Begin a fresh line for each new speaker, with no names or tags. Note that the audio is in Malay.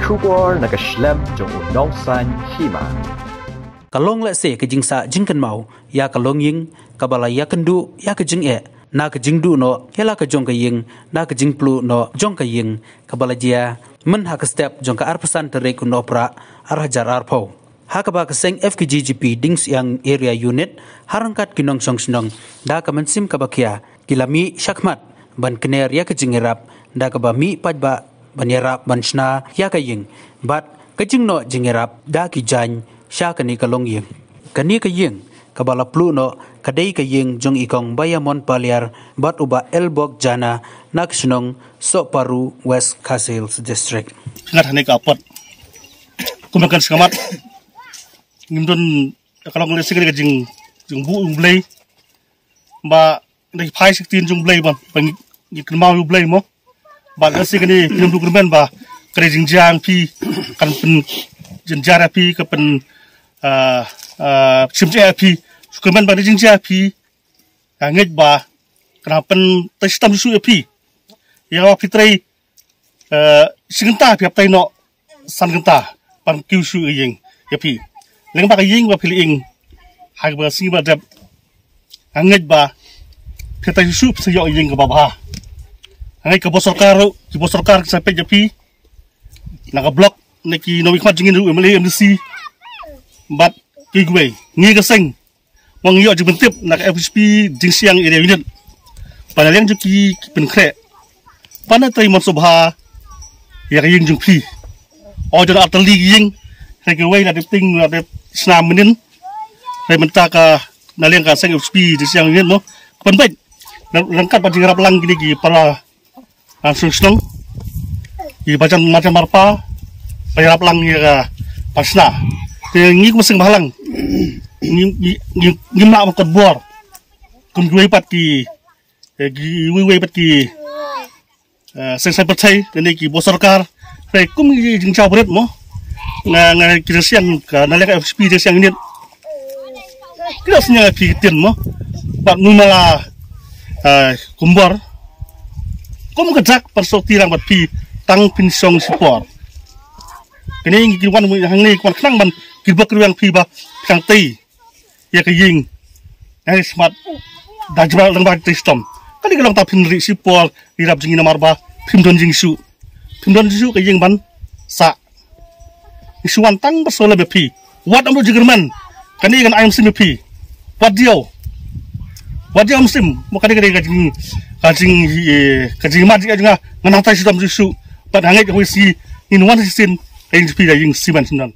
kubor nakaslem jong unongsan Hima.
Kalong le se ke jingsa jingkan mau ya kalong Ïing kabala ya kendu ya ke jing na ke jing du no ya la ke jong ke Ïing na ke jing Pluh no jong ke Ïing kabala dia men ha ke step jong ka arpesan tere ku no pra arhajar arpau ha ka ba ke seng Fkjgp dings yang area unit harangkat kinong song snong da ka mensim ka bakia kilami syakmat ban kener ya ke jing Ïarap da ka ba mi pajba ban Ïarap Pynshna ya ke Ïing bat ke jing no jing Ïarap da ki jan sya kani kalong Ïing kani ke Ïing kabala Pluh no kadai ke Ïing jong ikong bayamon paliar bat uba elbok jana naksunong sok paru West Castles district
ngat hane ka pot kumakan sekamat ngimdon kalong le sikre jing bu blay ba dai phai 16 jong blay ban ngikn mau blay mo ba le sikre ngimdu kurban ba kre jing jang pi kan pen jenjara pi ka pen chimje pi kurban ba jing ja pi ngej ba kana pen testam su pi ya wa pitrai singenta pi aptai no sangenta pan kiu su Ïing ya pi leng ba ka Ïing ba pili Ïing ha ba sing ba dab ngej ba pitrai su se yo Ïing ka ba ba ngej ka bosorkar sa pe ya pi naga blok neki no ikmat jingin ru emle MDC bat kigwe ngi ka seng wang yo ji bentip nak FSP jingsiang area unit panaleng juki pen kre pana tai mon sobha ya Ïing jung pi o jona atali Ïing regewe na dipting na de snam minin re menta ka naleng ka seng FSP jingsiang unit mo pen baik lengkap ba Ïarap lang gini gi para langsung snong i bacan macam marpa Ïarap lang ya Pynshna ngi ko sing balang ngi ma ko bor kum duwe pat ki we pat ki seng percaya ne ki bosorkar re kum jing chabret mo na kirsian ka na le FSP siang ini kirasnya pi tin mo pat numala kumbor kum kejak persoti rang pat pi tang pinsong support kini ngi wan mu hang ni kwan knang ban kibak ruang pi ba kang tei ya ke Ïing ai smart dajbal lang ba testom kali kalong ta pinri support Ïarap jing namar ba pimdon jing su ke Ïing ban sa isuan tang basole be pi wat amro jigerman kani kan ayam sim pi wat dio musim mo kani kajing ma jinga ngana ta su dam su pat hangai ko si in wan sin Ïing pi da Ïing siban sinan